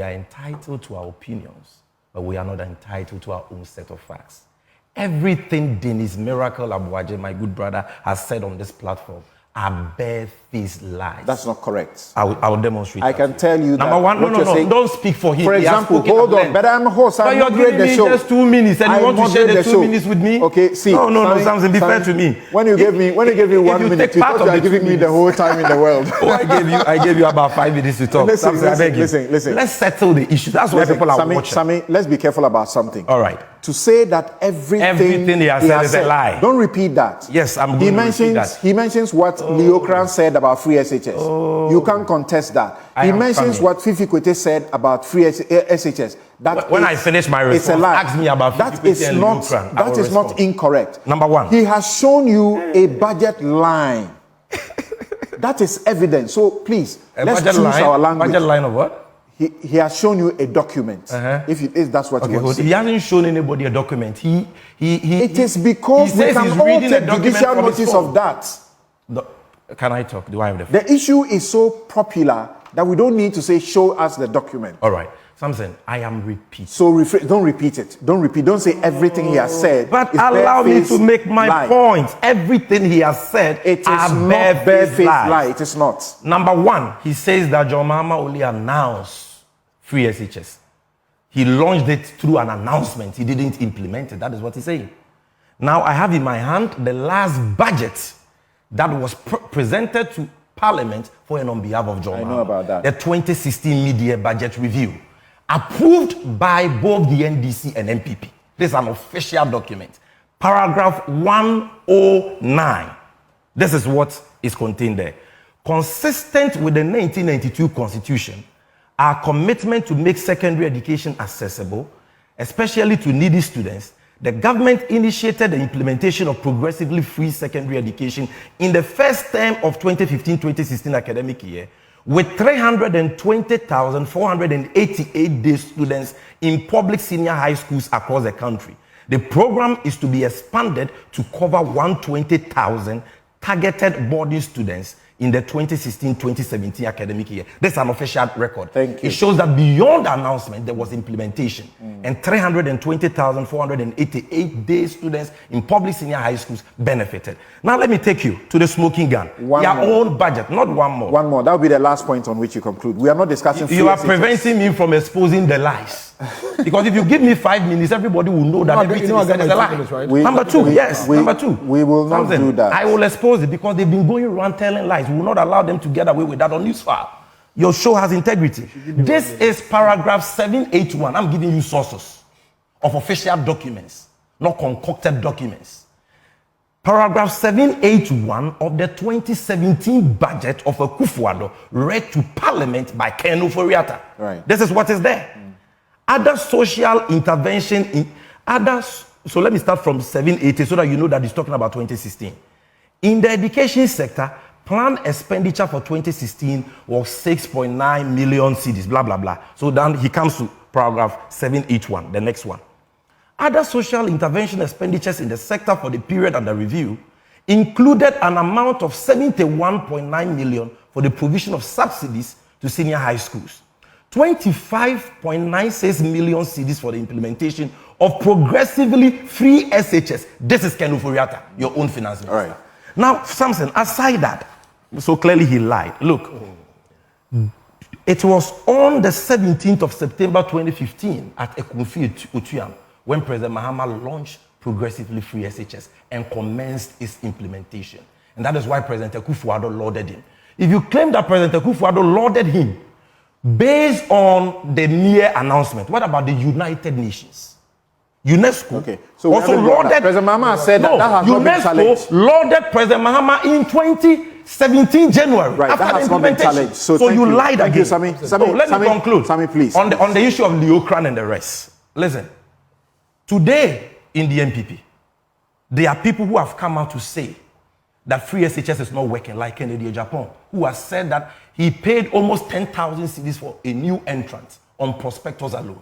we are entitled to our opinions, but we are not entitled to our own set of facts. Everything Dennis Miracles Aboagye, my good brother, has said on this platform are bare-faced lies. That's not correct. I will demonstrate. I can tell you that. Number one, no, don't speak for him. For example, hold on, but I'm a host. But you're giving me just 2 minutes, and you want to share the 2 minutes with me? Okay, see. No, Samson, be fair to me. When you gave me 1 minute, you thought you are giving me the whole time in the world. I gave you about 5 minutes to talk. Listen. Let's settle the issue. That's why people are watching. Sammy, let's be careful about something. All right. To say that everything he has said is a lie. Don't repeat that. Yes, I'm going to repeat that. He mentions what Leo Kran said about free SHS. You can't contest that. He mentions what Fifi Kwete said about free SHS. When I finish my response, it's a lie. Ask me about Fifi Kwete and Leo Kran. That is not incorrect. Number one. He has shown you a budget line. That is evidence. So please, let's choose our language. Budget line of what? He has shown you a document. If that's what you want to say. He hasn't shown anybody a document. It is because we can all take judicial notice of that. Can I talk? Do I have the floor? The issue is so popular that we don't need to say, show us the document. All right. Samson, I am repeating. So don't repeat it. Don't repeat. Don't say everything he has said. But allow me to make my point. Everything he has said is not bare-faced lie. It is not. Number one, he says that John Mahama only announced free SHS. He launched it through an announcement. He didn't implement it. That is what he's saying. Now, I have in my hand the last budget that was presented to Parliament for and on behalf of John Mahama. I know about that. The 2016 Media Budget Review, approved by both the NDC and MPP. This is an official document. Paragraph 109. This is what is contained there. Consistent with the 1992 Constitution, our commitment to make secondary education accessible, especially to needy students, the government initiated the implementation of progressively free secondary education in the first term of 2015-2016 academic year, with 320,488 day students in public senior high schools across the country. The program is to be expanded to cover 120,000 targeted boarding students in the 2016-2017 academic year. This is an official record. Thank you. It shows that beyond the announcement, there was implementation. And 320,488 day students in public senior high schools benefited. Now let me take you to the smoking gun. Your own budget, not one more. One more. That will be the last point on which you conclude. We are not discussing You are preventing me from exposing the lies. Because if you give me 5 minutes, everybody will know that everything is a lie. Right? Number two. We will not do that. I will expose it because they've been going around telling lies. We will not allow them to get away with that on Newsfile. Your show has integrity. This is paragraph 781. I'm giving you sources of official documents, not concocted documents. Paragraph 781 of the 2017 budget of Akufo-Addo read to Parliament by Ken Ofori-Atta. Right. This is what is there. Other social intervention in others. So let me start from 780 so that you know that he's talking about 2016. In the education sector, planned expenditure for 2016 was 6.9 million cedis, blah, blah, blah. So then he comes to paragraph 781, the next one. Other social intervention expenditures in the sector for the period under review included an amount of 71.9 million for the provision of subsidies to senior high schools, 25.96 million cedis for the implementation of progressively free SHS. This is Ken Ofori-Atta, your own finance minister. All right. Now, Samson, aside that, so clearly he lied. Look, it was on the 17th of September 2015 at Ekunfi Otuyam when President Mahama launched progressively free SHS and commenced its implementation. And that is why President Akufo-Addo lauded him. If you claim that President Akufo-Addo lauded him based on the mere announcement, what about the United Nations? UNESCO also lauded. President Mahama said that has not been challenged. UNESCO lauded President Mahama in 2017 January after the implementation. So you lied again. You, Sammy. Let me conclude. Sammy, please. On the issue of Leo Kran and the rest. Listen, today in the NPP, there are people who have come out to say that free SHS is not working, like Kennedy Japan, who has said that he paid almost 10,000 cedis for a new entrant on prospectus alone.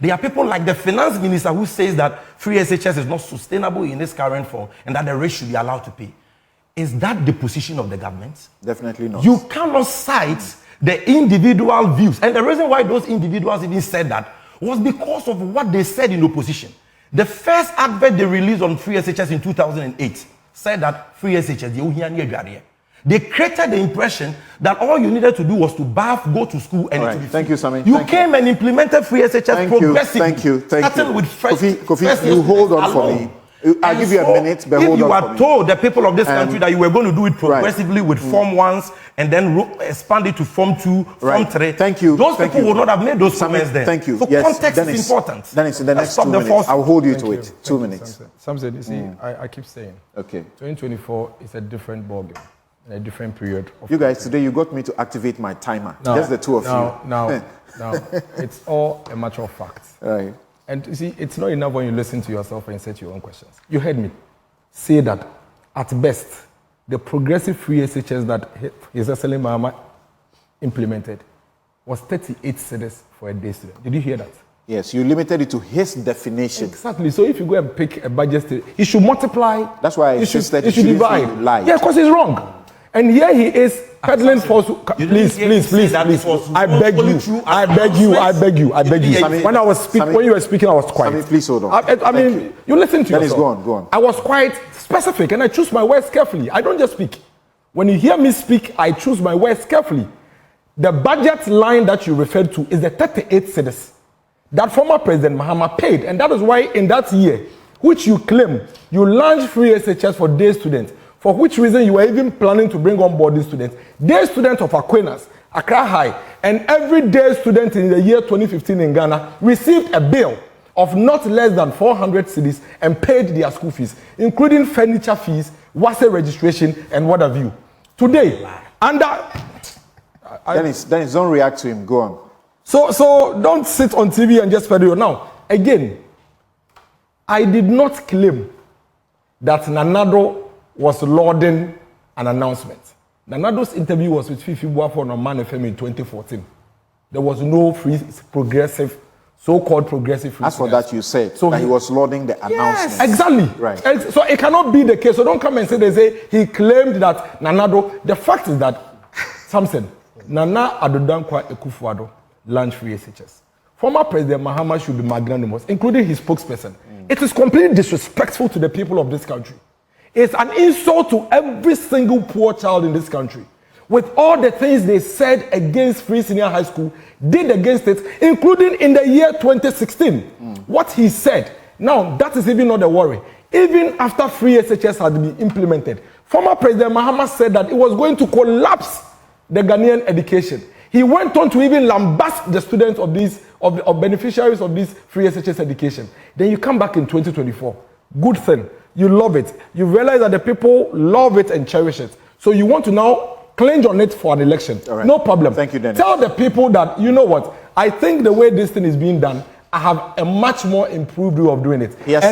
There are people like the finance minister who says that free SHS is not sustainable in its current form and that the rate should be allowed to pay. Is that the position of the government? Definitely not. You cannot cite the individual views. And the reason why those individuals even said that was because of what they said in opposition. The first advert they released on Free SHS in 2008 said that Free SHS, they created the impression that all you needed to do was to bath, go to school, and right. Thank you, Sammy. You came and implemented Free SHS progressively. Thank you. Starting with Kofi, you hold on for me. I'll give you a minute, but hold on. If you are told the people of this country that you were going to do it progressively with Form 1s and then expand it to Form 2, Form 3, thank you. Those people would not have made those comments then. Thank you. So context is important. Dennis, in the next 2 minutes, I'll hold you to it. 2 minutes. Samson, you see, I keep saying, okay, 2024 is a different ballgame, a different period. You guys, today you got me to activate my timer. Just the two of you. Now, it's all a matter of fact. Right. And you see, it's not enough when you listen to yourself and set your own questions. You heard me say that, at best, the progressive free SHS that His Excellency Mahama implemented was 38 cedis for a day student. Did you hear that? Yes, you limited it to his definition. Exactly. So if you go and pick a budget, he should multiply. That's why I insisted he should divide. Yeah, because he's wrong. And here he is peddling false. Please. I beg you. When I was speaking, when you were speaking, I was quiet. Sammy, please hold on. I mean, you listen to yourself. Go on. I was quite specific, and I choose my words carefully. I don't just speak. When you hear me speak, I choose my words carefully. The budget line that you referred to is the 38 cedis that former President Mahama paid, and that is why in that year, which you claim, you launched free SHS for day students, for which reason you were even planning to bring on board these students. Day students of Aquinas, Accra High, and every day student in the year 2015 in Ghana received a bill of not less than 400 cedis and paid their school fees, including furniture fees, WASE registration, and what have you. Today, under... Dennis, don't react to him. Go on. So don't sit on TV and just peddle. Now, again, I did not claim that Nanado was lauding an announcement. Nanado's interview was with Fifi Boafo on Man FM in 2014. There was no free progressive, so-called progressive free. As for that, you said that he was lauding the announcement. Yes, exactly. Right. So it cannot be the case. So don't come and say he claimed that Nanado. The fact is that Samson, Nana Adodankwa Ekufuado launched free SHS. Former President Mahama should be magnanimous, including his spokesperson. It is completely disrespectful to the people of this country. It's an insult to every single poor child in this country. With all the things they said against free senior high school, did against it, including in the year 2016. What he said, now that is even not a worry. Even after free SHS had been implemented, former President Mahama said that it was going to collapse the Ghanaian education. He went on to even lambast the students of beneficiaries of this free SHS education. Then you come back in 2024. Good thing. You love it. You realize that the people love it and cherish it. So you want to now clinch on it for an election. Right. No problem. Thank you, Dennis. Tell the people that, you know what, I think the way this thing is being done, I have a much more improved way of doing it. Yes,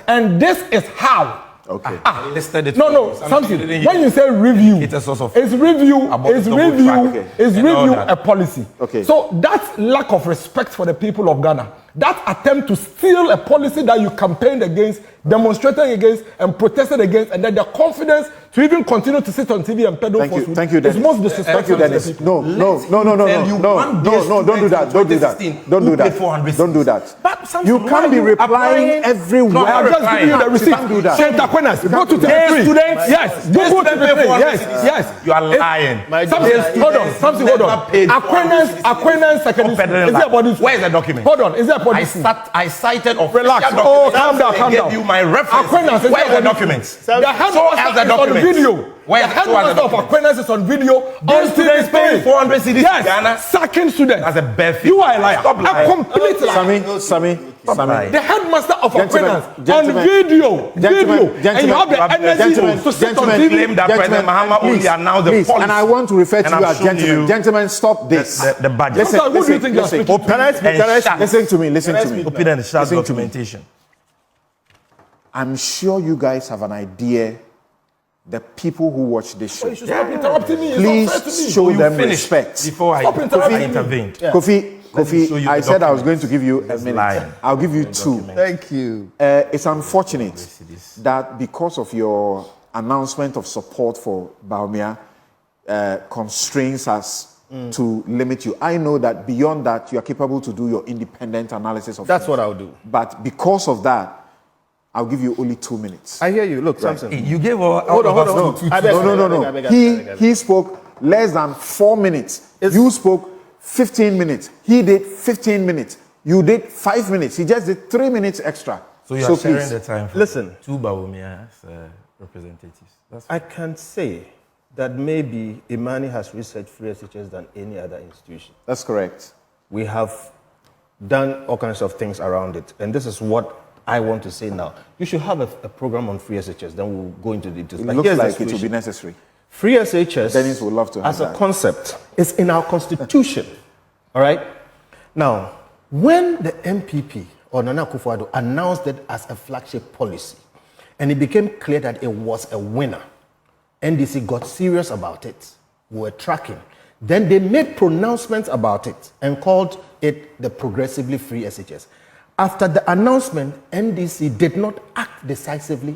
and this is how. Okay. Something. When you say review, it's a source of review a policy. Okay. So that lack of respect for the people of Ghana, that attempt to steal a policy that you campaigned against, demonstrated against, and protested against, and then the confidence to even continue to sit on TV and peddle falsehood. Thank you, Dennis. It's most disrespectful to the people. No, don't do that. Don't do that. You can't be replying every word. I'm just giving you the receipt. You can't do that. St. Aquinas, go to the students. Yes, go to the yes. You are lying. Hold on. Aquinas secondary school. Is there a body? Where is the document? Hold on. Is there a body? I cited of relax. Oh, calm down. I gave you my reference. Aquinas, where are the documents? The headmaster is on video. The headmaster of Aquinas is on video. Those students paying 400 cedis in Ghana. Sacking students. That's a bare fee. You are a liar. Stop lying. A complete liar. Sammy. The headmaster of Aquinas on video. And you have the energy to sit on TV. Claim that President Mahama only announced the policy. And I want to refer to you as gentlemen. Gentlemen, stop this. The budget. Listen to me. Open and start documentation. I'm sure you guys have an idea. The people who watch this show, stop interrupting me. Please show them respect. Before I intervened. Kofi, I said I was going to give you a minute. Lying. I'll give you 2. Thank you. It's unfortunate that because of your announcement of support for Bawumia, constraints us to limit you. I know that beyond that, you are capable to do your independent analysis of That's things. what I'll do. But because of that, I'll give you only 2 minutes. I hear you. Look, Samson. You gave all Hold on. No. He spoke less than 4 minutes. You spoke 15 minutes. He did 15 minutes. You did 5 minutes. He just did 3 minutes extra. So you are sharing please. the time for Listen. two Bawumia's representatives. That's I can say that maybe Imani has researched free SHS than any other institution. That's correct. We have done all kinds of things around it. And this is what I want to say now. You should have a program on free SHS, then we'll go into the details. It But looks here's the like it will be situation. necessary. Free SHS, Dennis would love to have as a that. concept, is in our constitution. All right? Now, when the MPP or Nana Akufo-Addo announced it as a flagship policy, and it became clear that it was a winner, NDC got serious about it. We were tracking. Then they made pronouncements about it and called it the progressively free SHS. After the announcement, NDC did not act decisively,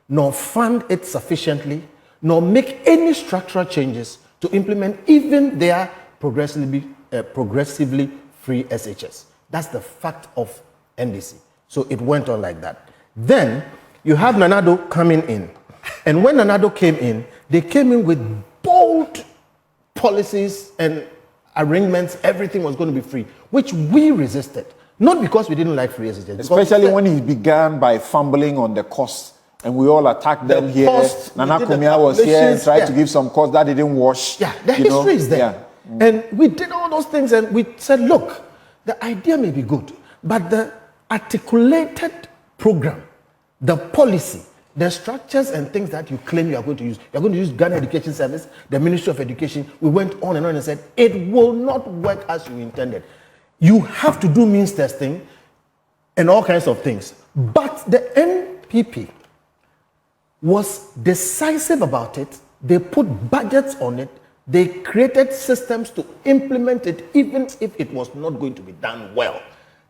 nor fund it sufficiently, nor make any structural changes to implement even their progressively free SHS. That's the fact of NDC. So it went on like that. Then you have Nanado coming in. And when Nanado came in, they came in with bold policies and arrangements. Everything was going to be free, which we resisted. Not because we didn't like free SHS. Especially when he began by fumbling on the costs. And we all attacked them here. Nana Kumia was here and tried to give some costs that didn't wash. Yeah, the history is there. Yeah. And we did all those things and we said, look, the idea may be good, but the articulated program, the policy, the structures and things that you claim you are going to use. You're going to use Ghana Education Service, the Ministry of Education. We went on and said, it will not work as you intended. You have to do means testing and all kinds of things. But the NPP was decisive about it. They put budgets on it. They created systems to implement it, even if it was not going to be done well.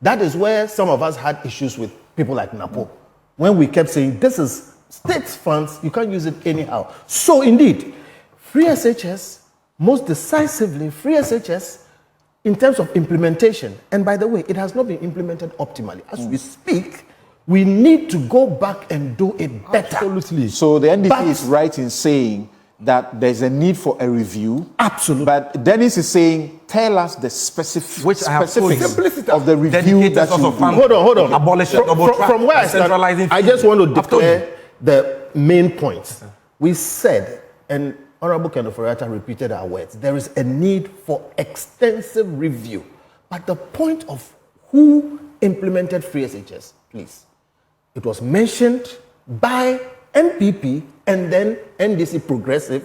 That is where some of us had issues with people like Napo. When we kept saying, this is state's funds, you can't use it anyhow. So indeed, free SHS, most decisively, free SHS, in terms of implementation, and by the way, it has not been implemented optimally. As we speak, we need to go back and do it better. Absolutely. So the NDC is right in saying that there's a need for a review. Absolutely. But Dennis is saying, tell us the specifics of the review that you do. Hold on. Abolish it, from where I start, I just want to declare the main points. We said, and Honorable Ken Oforiatta repeated our words, there is a need for extensive review. But the point of who implemented free SHS, please, it was mentioned by NPP and then NDC Progressive,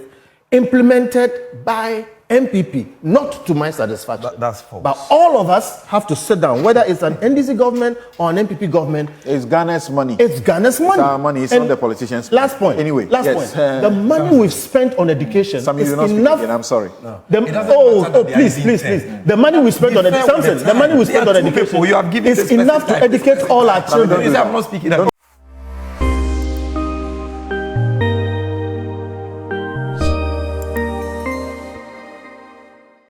implemented by MPP, not to my satisfaction. That's false. But all of us have to sit down, whether it's an NDC government or an MPP government. It's Ghana's money. It's Ghana's money. It's our money. It's not the politicians' Last point. Anyway, last point. The money we've spent on education is enough. I'm sorry. No. Please. The money we spent on education, the money we spent on education is enough to educate all our children. I'm not speaking.